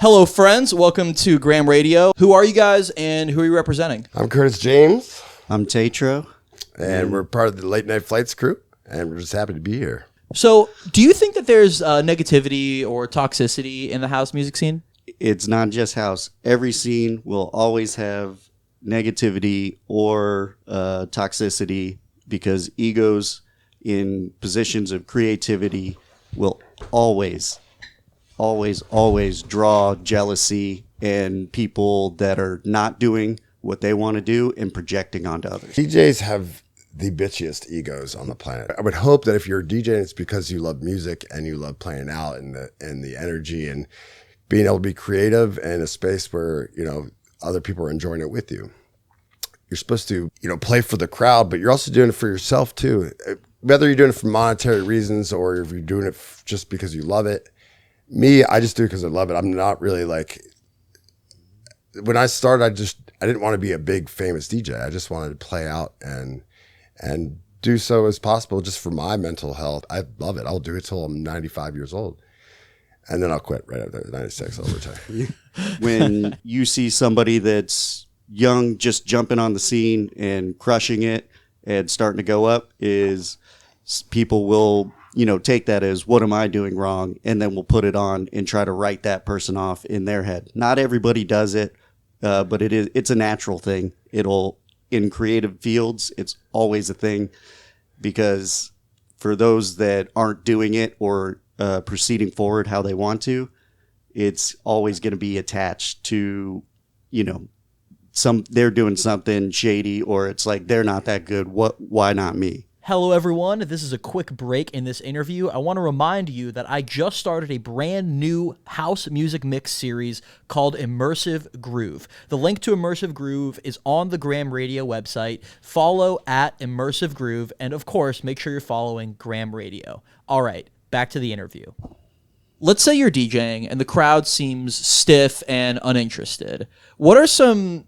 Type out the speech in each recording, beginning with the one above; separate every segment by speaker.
Speaker 1: Hello, friends. Welcome to Graham Radio. Who are you guys and who are you representing?
Speaker 2: I'm Curtis James.
Speaker 3: I'm Tatro.
Speaker 2: And we're part of the Late Night Flights crew, and we're just happy to be here.
Speaker 1: So, do you think that there's negativity or toxicity in the house music scene?
Speaker 3: It's not just house. Every scene will always have negativity or toxicity because egos in positions of creativity will always draw jealousy and people that are not doing what they want to do and projecting onto others.
Speaker 2: DJs have the bitchiest egos on the planet. I would hope that if you're a DJ, it's because you love music and you love playing out and the energy and being able to be creative in a space where, other people are enjoying it with you. You're supposed to, play for the crowd, but you're also doing it for yourself too. Whether you're doing it for monetary reasons or if you're doing it just because you love it. Me, I just do it because I love it. I'm not really when I started, I didn't want to be a big famous DJ. I just wanted to play out and do so as possible just for my mental health. I love it. I'll do it till I'm 95 years old. And then I'll quit right after 96. I'll retire.
Speaker 3: When you see somebody that's young, just jumping on the scene and crushing it and starting to go up, is people will take that as, what am I doing wrong? And then we'll put it on and try to write that person off in their head. Not everybody does it, but it's a natural thing. In creative fields, it's always a thing, because for those that aren't doing it or proceeding forward how they want to, it's always going to be attached to, they're doing something shady, or it's like, they're not that good. Why not me?
Speaker 1: Hello, everyone. This is a quick break in this interview. I want to remind you that I just started a brand new house music mix series called Immersive Groove. The link to Immersive Groove is on the Graham Radio website. Follow at Immersive Groove, and of course, make sure you're following Graham Radio. All right, back to the interview. Let's say you're DJing and the crowd seems stiff and uninterested. What are some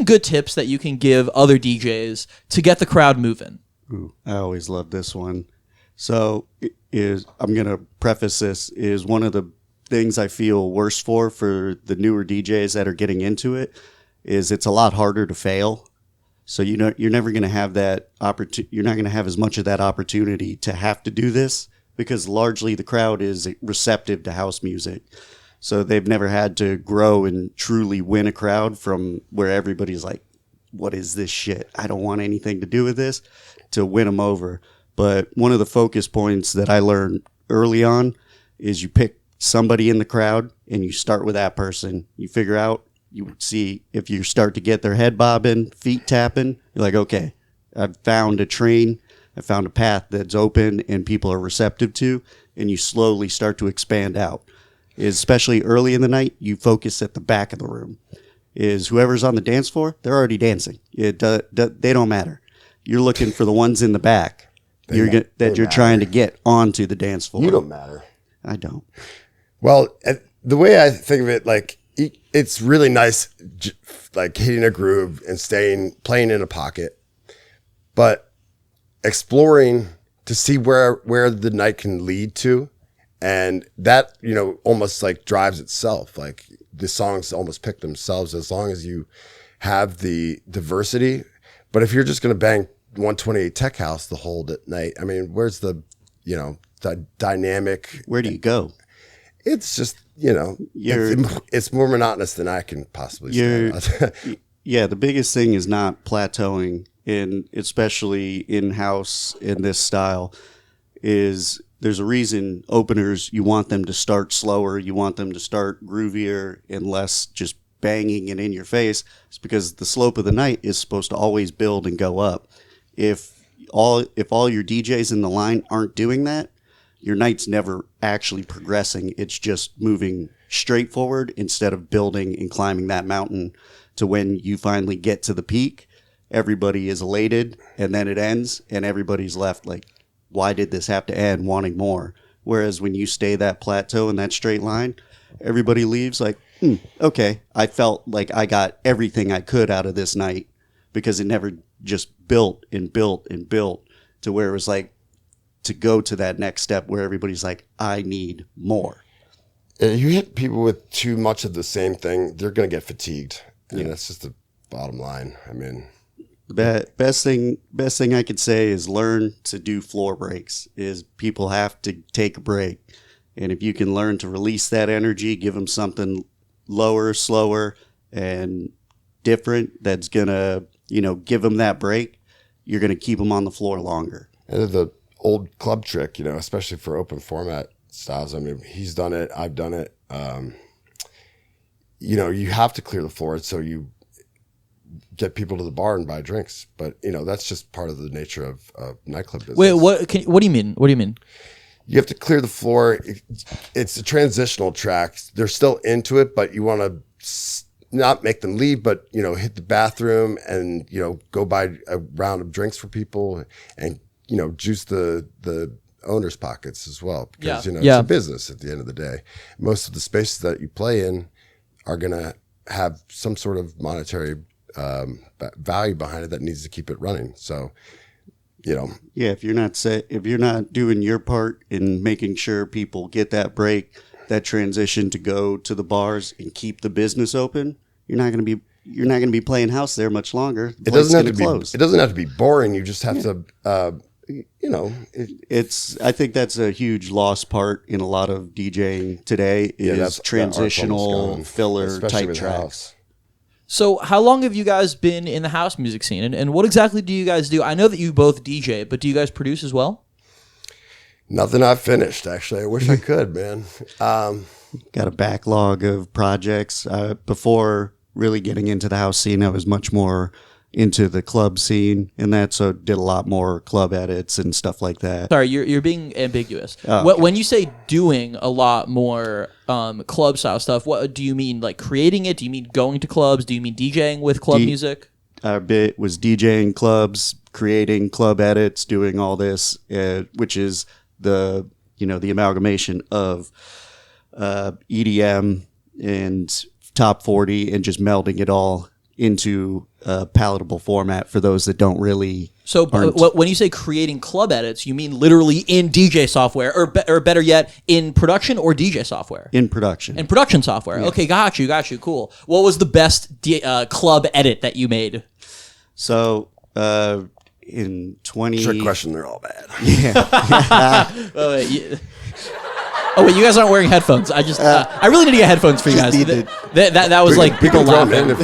Speaker 1: good tips that you can give other DJs to get the crowd moving?
Speaker 3: Ooh, I always love this one. So I'm going to preface this, is one of the things I feel worse for the newer DJs that are getting into it is it's a lot harder to fail. So you're never going to have that you're not going to have as much of that opportunity to have to do this, because largely the crowd is receptive to house music. So they've never had to grow and truly win a crowd from where everybody's like, what is this shit? I don't want anything to do with this, to win them over. But one of the focus points that I learned early on is you pick somebody in the crowd and you start with that person. You figure out, you see if you start to get their head bobbing, feet tapping, you're like, okay, I've found a train, I found a path that's open and people are receptive to, and you slowly start to expand out. Especially early in the night, you focus at the back of the room. Is whoever's on the dance floor, they're already dancing. They don't matter. You're looking for the ones in the back you're trying to get onto the dance floor.
Speaker 2: You don't matter.
Speaker 3: I don't.
Speaker 2: Well, the way I think of it, it's really nice, hitting a groove and playing in a pocket, but exploring to see where the night can lead to. And that, almost drives itself. The songs almost pick themselves as long as you have the diversity. But if you're just going to bang 128 tech house the whole night, I mean, where's the dynamic?
Speaker 3: Where do you go?
Speaker 2: It's just, it's more monotonous than I can possibly stand.
Speaker 3: Yeah, the biggest thing is not plateauing, especially in-house in this style, is there's a reason openers, you want them to start slower, you want them to start groovier and less just banging and in your face. It's because the slope of the night is supposed to always build and go up. If all your DJs in the line aren't doing that, your night's never actually progressing. It's just moving straight forward instead of building and climbing that mountain to when you finally get to the peak. Everybody is elated, and then it ends, and everybody's left like, why did this have to end, wanting more? Whereas when you stay that plateau in that straight line, everybody leaves like, okay, I felt like I got everything I could out of this night, because it never just built and built and built to where it was like to go to that next step where everybody's like, I need more.
Speaker 2: You hit people with too much of the same thing, they're going to get fatigued. And that's just the bottom line. I mean,
Speaker 3: Best thing I could say is learn to do floor breaks. Is people have to take a break, and if you can learn to release that energy, give them something lower, slower, and different that's gonna give them that break. You're gonna keep them on the floor longer.
Speaker 2: and the old club trick, especially for open format styles. I mean, he's done it. I've done it. You have to clear the floor so you get people to the bar and buy drinks. But, that's just part of the nature of nightclub business.
Speaker 1: Wait, what do you mean? What do you mean?
Speaker 2: You have to clear the floor. It's a transitional track. They're still into it, but you want to not make them leave, but, hit the bathroom and, go buy a round of drinks for people and, juice the owner's pockets as well. Because, it's a business at the end of the day. Most of the spaces that you play in are going to have some sort of monetary value behind it that needs to keep it running. So,
Speaker 3: if you're not doing your part in making sure people get that break, that transition to go to the bars and keep the business open, you're not going to be playing house there much longer.
Speaker 2: It doesn't have to be boring. You just have to,
Speaker 3: I think that's a huge lost part in a lot of DJing today is transitional filler type tracks.
Speaker 2: House.
Speaker 1: So how long have you guys been in the house music scene, and what exactly do you guys do? I know that you both DJ, but do you guys produce as well?
Speaker 2: Nothing I've finished, actually. I wish I could, man.
Speaker 3: Got a backlog of projects. Before really getting into the house scene, I was much more into the club scene and that, so did a lot more club edits and stuff like that.
Speaker 1: Sorry, you're being ambiguous.
Speaker 3: Oh, okay.
Speaker 1: When you say doing a lot more club style stuff, what do you mean? Like creating it? Do you mean going to clubs? Do you mean DJing with club music?
Speaker 3: Our bit was DJing clubs, creating club edits, doing all this, which is the amalgamation of EDM and top 40 and just melding it all into a palatable format for those that don't really.
Speaker 1: So when you say creating club edits, you mean literally in DJ software, or better yet, in production or DJ software?
Speaker 3: In production.
Speaker 1: In production software. Yeah. Okay, got you. Cool. What was the best club edit that you made?
Speaker 3: So in 20...
Speaker 2: Trick question, they're all bad.
Speaker 3: Yeah.
Speaker 1: Oh wait, you guys aren't wearing headphones. I really need to get headphones for you guys. That was like people laughing.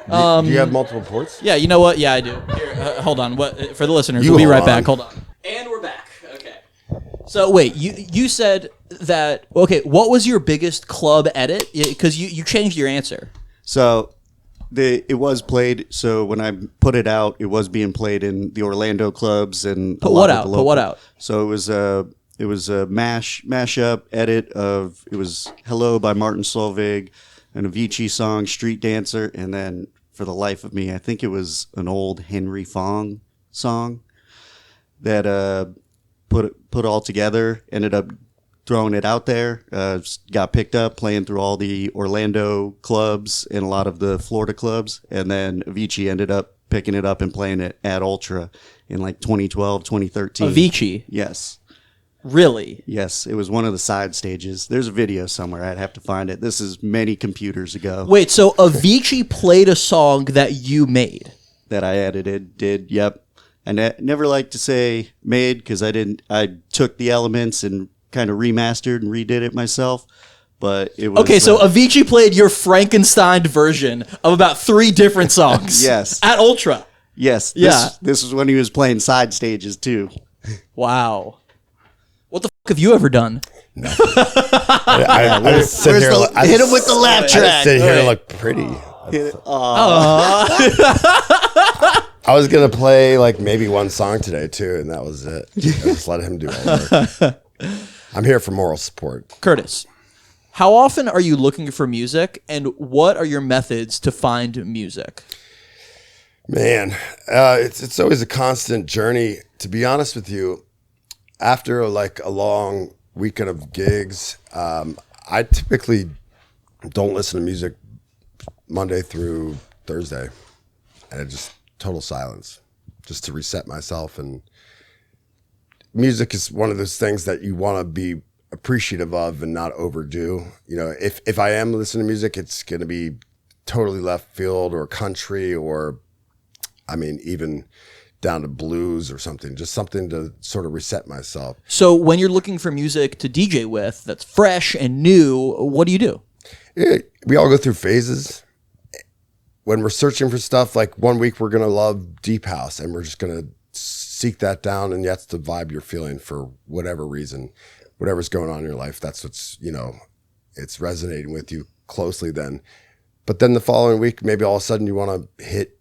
Speaker 2: Do you have multiple ports?
Speaker 1: Yeah, you know what? Yeah, I do. Here, hold on. What for the listeners? We'll be right back. Hold on. And we're back. Okay. So wait, you said that. Okay, what was your biggest club edit? Because you changed your answer.
Speaker 3: So it was played. So when I put it out, it was being played in the Orlando clubs and
Speaker 1: Put what out?
Speaker 3: So it was a mashup edit of it was "Hello" by Martin Solveig, an Avicii song, "Street Dancer," and then for the life of me, I think it was an old Henry Fong song that put all together. Ended up throwing it out there. Got picked up playing through all the Orlando clubs and a lot of the Florida clubs, and then Avicii ended up picking it up and playing it at Ultra in like 2012, 2013.
Speaker 1: Avicii?
Speaker 3: Yes.
Speaker 1: Really?
Speaker 3: Yes, it was one of the side stages. There's a video somewhere. I'd have to find it. This is many computers ago.
Speaker 1: Wait, so Avicii played a song that you made?
Speaker 3: That I edited, yep. And I never like to say made because I took the elements and kind of remastered and redid it myself. But it was...
Speaker 1: Okay, so Avicii played your Frankenstein version of about 3 different songs.
Speaker 3: Yes.
Speaker 1: At Ultra.
Speaker 3: Yes. This was when he was playing side stages too.
Speaker 1: Wow. What the fuck have you ever done?
Speaker 2: No. I just sit here.
Speaker 3: Hit him with the laugh track.
Speaker 2: I just sit here and look pretty. I was gonna play like maybe one song today too, and that was it. I just let him do all the work. I'm here for moral support.
Speaker 1: Curtis, how often are you looking for music, and what are your methods to find music?
Speaker 2: Man, it's always a constant journey. To be honest with you. After like a long weekend of gigs, I typically don't listen to music Monday through Thursday, and just total silence, just to reset myself. And music is one of those things that you want to be appreciative of and not overdo. You know, if I am listening to music, it's going to be totally left field or country or, I mean, even down to blues or something, just something to sort of reset myself.
Speaker 1: So when you're looking for music to DJ with that's fresh and new, what do you do?
Speaker 2: Yeah, we all go through phases. When we're searching for stuff, like one week we're going to love deep house and we're just going to seek that down, and that's the vibe you're feeling for whatever reason, whatever's going on in your life. That's what's, you know, it's resonating with you closely then. But then the following week, maybe all of a sudden you want to hit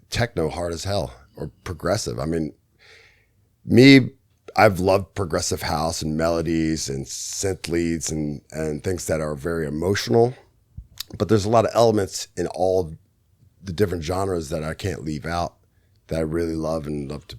Speaker 2: techno hard as hell or progressive. I mean, I've loved progressive house and melodies and synth leads and things that are very emotional, but there's a lot of elements in all the different genres that I can't leave out that I really love and love to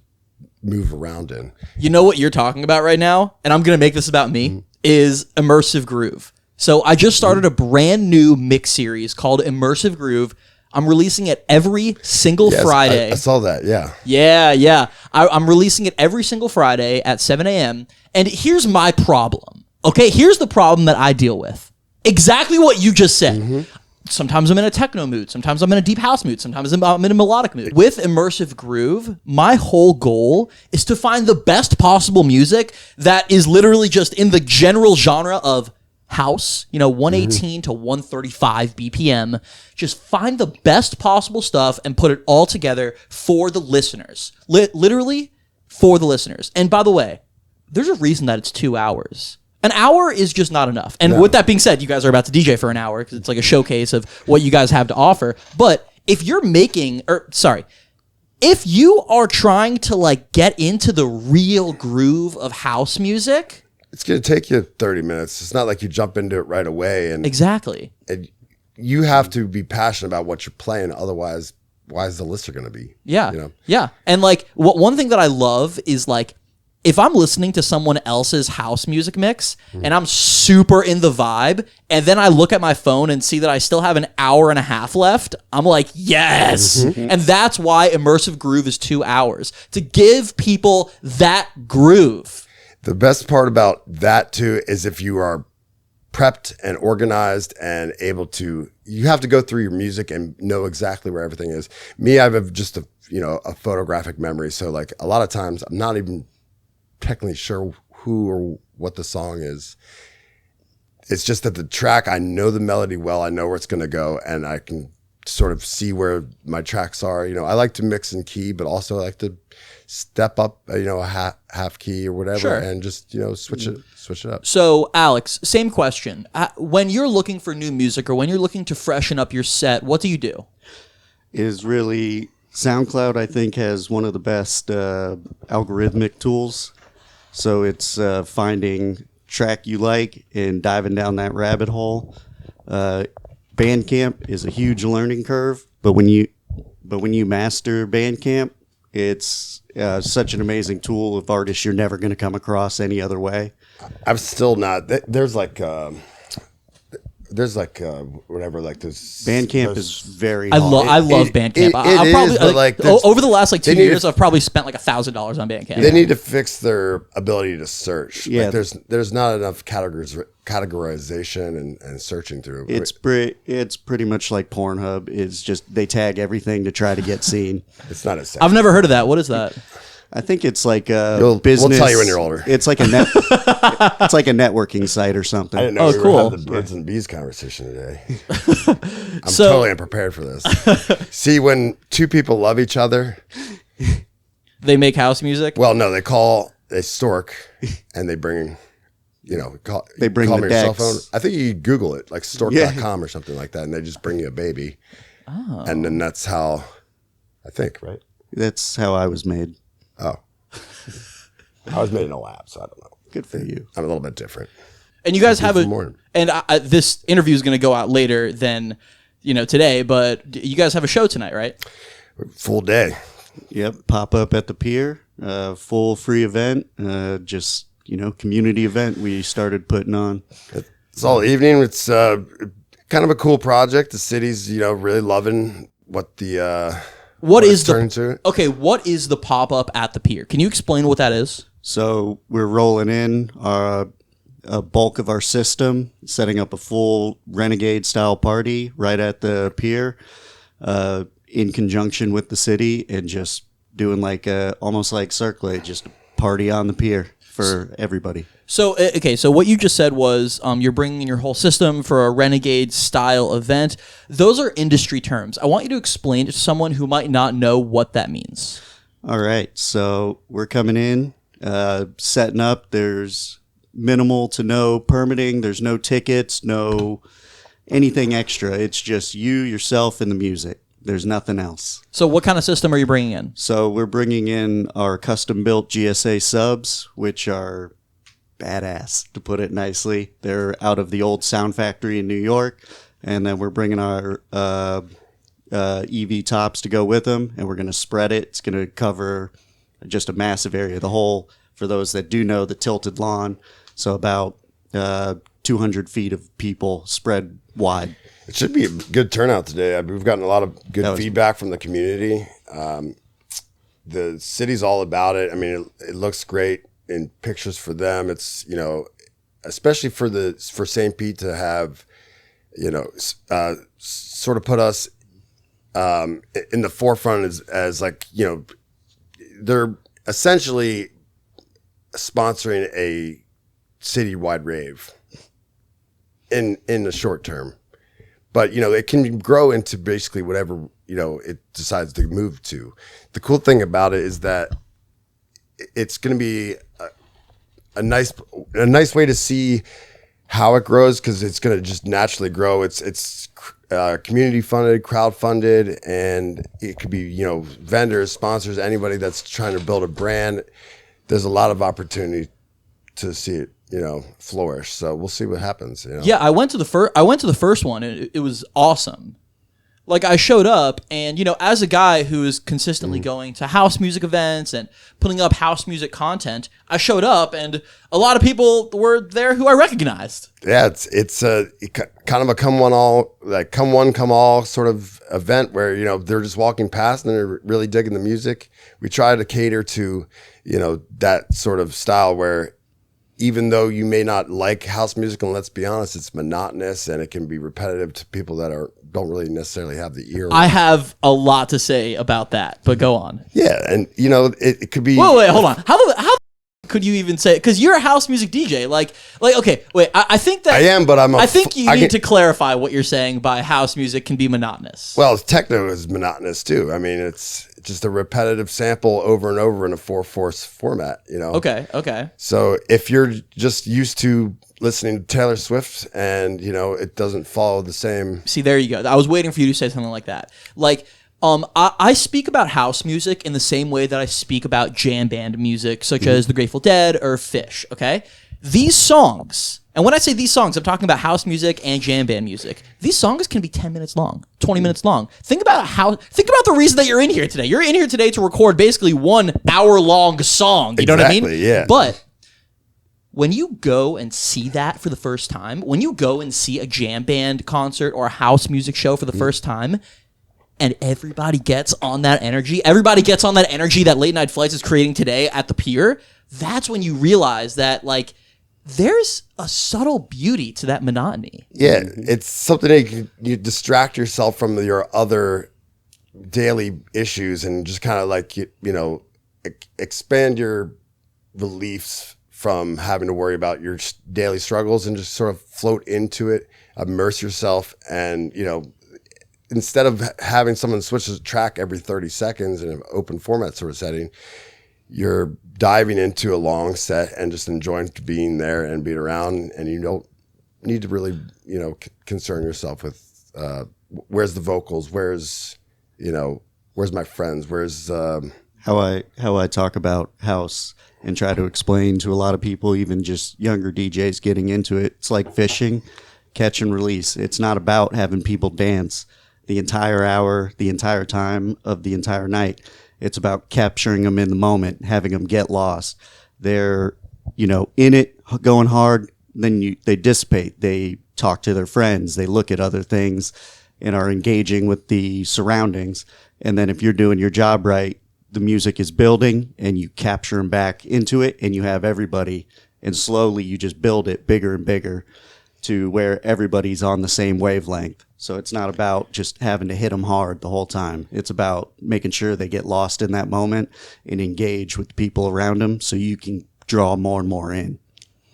Speaker 2: move around in.
Speaker 1: You know what you're talking about right now, and I'm going to make this about me, is immersive groove. So I just started a brand new mix series called Immersive Groove. I'm releasing it every single Friday.
Speaker 2: I saw that, yeah.
Speaker 1: Yeah. I'm releasing it every single Friday at 7 a.m. And here's my problem. Okay, here's the problem that I deal with. Exactly what you just said. Sometimes I'm in a techno mood. Sometimes I'm in a deep house mood. Sometimes I'm in a melodic mood. With Immersive Groove, my whole goal is to find the best possible music that is literally just in the general genre of house, 118 to 135 BPM. Just find the best possible stuff and put it all together for the listeners. Literally for the listeners. And by the way, there's a reason that it's 2 hours. An hour is just not enough. And with that being said, you guys are about to DJ for an hour because it's like a showcase of what you guys have to offer. But if you're if you are trying to like get into the real groove of house music,
Speaker 2: it's going to take you 30 minutes. It's not like you jump into it right away. And
Speaker 1: exactly.
Speaker 2: And you have to be passionate about what you're playing. Otherwise, why is the listener going to be?
Speaker 1: Yeah. Yeah. And like one thing that I love is like, if I'm listening to someone else's house music mix and I'm super in the vibe, and then I look at my phone and see that I still have an hour and a half left, I'm like, yes. And that's why Immersive Groove is 2 hours, to give people that groove.
Speaker 2: The best part about that too is if you are prepped and organized and able to, you have to go through your music and know exactly where everything is. Me, I have just a photographic memory. So like a lot of times I'm not even technically sure who or what the song is. It's just that the track, I know the melody well, I know where it's going to go, and I can sort of see where my tracks are. I like to mix in key, but also I like to step up, a half key or whatever, and just, switch it up.
Speaker 1: So Alex, same question. When you're looking for new music or when you're looking to freshen up your set, what do you do?
Speaker 3: Is really SoundCloud, I think, has one of the best algorithmic tools. So it's finding track you like and diving down that rabbit hole. Bandcamp is a huge learning curve, but when you master Bandcamp, it's such an amazing tool of artists you're never going to come across any other way.
Speaker 2: I'm still not. There's whatever, like this.
Speaker 3: Bandcamp is very.
Speaker 1: I love Bandcamp.
Speaker 2: It is, but like
Speaker 1: over the last 2 years, I've probably spent like $1,000 on Bandcamp.
Speaker 2: They need to fix their ability to search.
Speaker 3: Yeah,
Speaker 2: like there's not enough categorization and searching through.
Speaker 3: It's pretty much like Pornhub. It's just they tag everything to try to get seen.
Speaker 2: It's not as.
Speaker 1: I've never heard of that. What is that?
Speaker 3: I think it's like a business.
Speaker 2: We'll tell you when you're older.
Speaker 3: It's like it's like a networking site or something.
Speaker 2: I didn't know we
Speaker 1: cool.
Speaker 2: were having the birds and bees conversation today. I'm totally unprepared for this. See, when two people love each other,
Speaker 1: they make house music.
Speaker 2: Well, no, they stork, and they bring.
Speaker 3: They bring
Speaker 2: call
Speaker 3: the
Speaker 2: me your cell
Speaker 3: decks.
Speaker 2: phone. I think you Google it, like stork.com or something like that, and they just bring you a baby. Oh. And then that's how, I think, right?
Speaker 3: That's how I was made.
Speaker 2: Oh. I was made in a lab, so I don't know.
Speaker 3: Good for you.
Speaker 2: I'm a little bit different.
Speaker 1: And you guys have this interview is going to go out later than, today, but you guys have a show tonight, right?
Speaker 2: Full day.
Speaker 3: Yep. Pop up at the pier, full free event, just, community event we started putting on.
Speaker 2: It's all evening. It's kind of a cool project. The city's, really loving what the
Speaker 1: what is the pop-up at the pier? Can you explain what that is?
Speaker 3: So we're rolling in. a bulk of our system, setting up a full Renegade style party right at the pier, in conjunction with the city, and just doing like almost like Circle, just a party on the pier for everybody.
Speaker 1: So, okay, so what you just said was you're bringing in your whole system for a Renegade style event. Those are industry terms. I want you to explain to someone who might not know what that means.
Speaker 3: All right, so we're coming in, setting up. There's minimal to no permitting. There's no tickets, no anything extra. It's just you, yourself, and the music. There's nothing else.
Speaker 1: So what kind of system are you bringing in?
Speaker 3: So we're bringing in our custom-built GSA subs, which are badass, to put it nicely. They're out of the old Sound Factory in New York, and then we're bringing our EV tops to go with them, and we're going to spread it. It's going to cover just a massive area. The whole, for those that do know, the tilted lawn, so about 200 feet of people spread wide.
Speaker 2: It should be a good turnout today. We've gotten a lot of good feedback from the community. The city's all about it. I mean, it looks great in pictures for them. It's, you know, especially for St. Pete to have, you know, sort of put us in the forefront as like, you know, they're essentially sponsoring a citywide rave in the short term. But, you know, it can grow into basically whatever, you know, it decides to move to. The cool thing about it is that it's going to be a nice way to see how it grows, because it's going to just naturally grow. It's community funded, crowd funded, and it could be, you know, vendors, sponsors, anybody that's trying to build a brand. There's a lot of opportunity to see it, you know, flourish. So we'll see what happens. You know?
Speaker 1: Yeah, I went to the first one, and it was awesome. Like, I showed up, and, you know, as a guy who is consistently going to house music events and putting up house music content, I showed up, and a lot of people were there who I recognized.
Speaker 2: Yeah, it's kind of a come one come all sort of event where, you know, they're just walking past and they're really digging the music. We try to cater to, you know, that sort of style where, even though you may not like house music, and let's be honest, it's monotonous and it can be repetitive to people that don't really necessarily have the ear.
Speaker 1: I have a lot to say about that, but go on.
Speaker 2: Yeah, and you know, it could be.
Speaker 1: Wait, hold on. How could you even say? Because you're a house music DJ. Like, okay, wait. I think that
Speaker 2: I am, but
Speaker 1: I think you need to clarify what you're saying by house music can be monotonous.
Speaker 2: Well, techno is monotonous too. I mean, it's just a repetitive sample over and over in a 4/4 format, you know?
Speaker 1: Okay.
Speaker 2: So if you're just used to listening to Taylor Swift and, you know, it doesn't follow the same.
Speaker 1: See, there you go. I was waiting for you to say something like that. Like, I speak about house music in the same way that I speak about jam band music, such as The Grateful Dead or Fish, okay? These songs, and when I say these songs, I'm talking about house music and jam band music. These songs can be 10 minutes long, 20 minutes long. Think about the reason that you're in here today. You're in here today to record basically 1 hour-long song. You know what I mean?
Speaker 2: Yeah.
Speaker 1: But when you go and see that for the first time, when you go and see a jam band concert or a house music show for the first time, and everybody gets on that energy that Late Night Flights is creating today at the pier, that's when you realize that, like, there's a subtle beauty to that monotony.
Speaker 2: Yeah, it's something that you distract yourself from your other daily issues and just kind of like, you know, expand your beliefs from having to worry about your daily struggles and just sort of float into it, immerse yourself, and, you know, instead of having someone switch the track every 30 seconds in an open format sort of setting, you're diving into a long set and just enjoying being there and being around, and you don't need to really, you know, concern yourself with where's the vocals, where's my friends, where's
Speaker 3: how I talk about house and try to explain to a lot of people, even just younger DJs getting into it. It's like fishing, catch and release. It's not about having people dance the entire hour, the entire time of the entire night. It's about capturing them in the moment, having them get lost. They're, you know, in it, going hard, then they dissipate. They talk to their friends. They look at other things and are engaging with the surroundings. And then if you're doing your job right, the music is building and you capture them back into it, and you have everybody and slowly you just build it bigger and bigger to where everybody's on the same wavelength. So it's not about just having to hit them hard the whole time. It's about making sure they get lost in that moment and engage with the people around them so you can draw more and more in.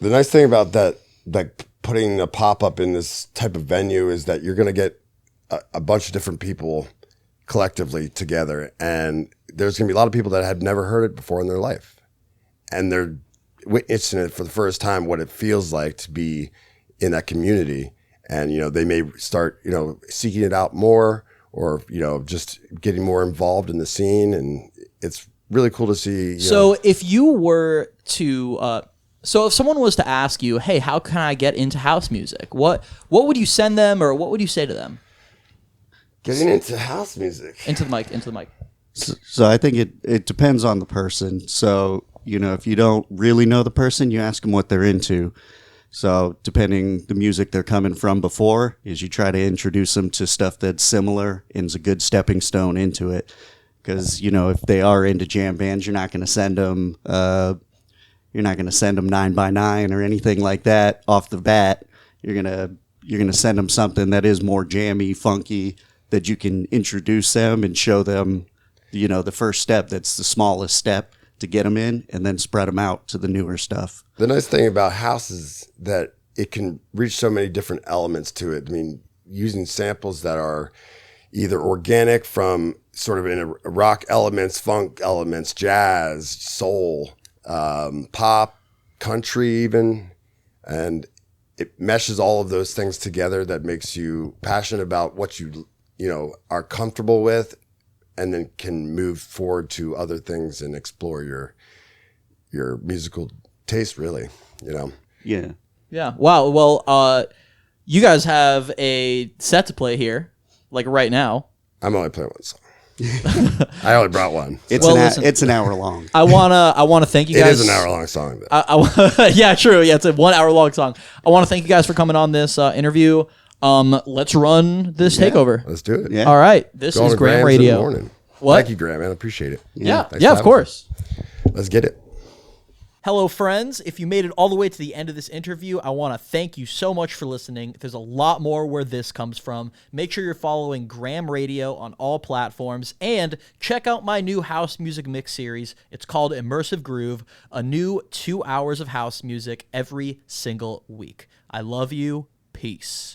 Speaker 2: The nice thing about that, like putting a pop-up in this type of venue, is that you're going to get a bunch of different people collectively together. And there's going to be a lot of people that have never heard it before in their life. And they're witnessing it for the first time, what it feels like to be in that community. And, you know, they may start, you know, seeking it out more, or, you know, just getting more involved in the scene. And it's really cool to see.
Speaker 1: So if you were to, so if someone was to ask you, hey, how can I get into house music? What would you send them, or what would you say to them?
Speaker 2: Getting into house music.
Speaker 1: Into the mic.
Speaker 3: So I think it depends on the person. So, you know, if you don't really know the person, you ask them what they're into. So depending the music they're coming from before, is you try to introduce them to stuff that's similar and is a good stepping stone into it. Because, you know, if they are into jam bands, you're not going to send them 9x9 or anything like that off the bat. You're gonna send them something that is more jammy, funky, that you can introduce them and show them, you know, the first step. That's the smallest step to get them in, and then spread them out to the newer stuff.
Speaker 2: The nice thing about house is that it can reach so many different elements to it. I mean, using samples that are either organic from sort of in a rock elements, funk elements, jazz, soul, pop, country even, and it meshes all of those things together that makes you passionate about what you know, are comfortable with, and then can move forward to other things and explore your musical taste, really, you know?
Speaker 3: Yeah.
Speaker 1: Yeah. Wow. Well, you guys have a set to play here, like right now.
Speaker 2: I'm only playing one song. I only brought one.
Speaker 3: It's
Speaker 1: Well,
Speaker 3: an hour long.
Speaker 1: I wanna thank you
Speaker 2: It
Speaker 1: guys.
Speaker 2: is an hour long song.
Speaker 1: Yeah, true. Yeah, it's a 1 hour long song. I want to thank you guys for coming on this interview. Let's run this takeover.
Speaker 2: Let's do it.
Speaker 3: Yeah.
Speaker 1: All right. This
Speaker 2: Going
Speaker 1: is
Speaker 2: to
Speaker 1: Graham
Speaker 2: Grams in the
Speaker 1: Radio.
Speaker 2: morning.
Speaker 1: What?
Speaker 2: Thank you, Graham, man. I appreciate it.
Speaker 1: Yeah,
Speaker 2: Thanks
Speaker 1: yeah,
Speaker 2: for
Speaker 1: of
Speaker 2: having
Speaker 1: course.
Speaker 2: me. Let's get it.
Speaker 1: Hello, friends. If you made it all the way to the end of this interview, I want to thank you so much for listening. There's a lot more where this comes from. Make sure you're following Graham Radio on all platforms, and check out my new house music mix series. It's called Immersive Groove, a new 2 hours of house music every single week. I love you. Peace.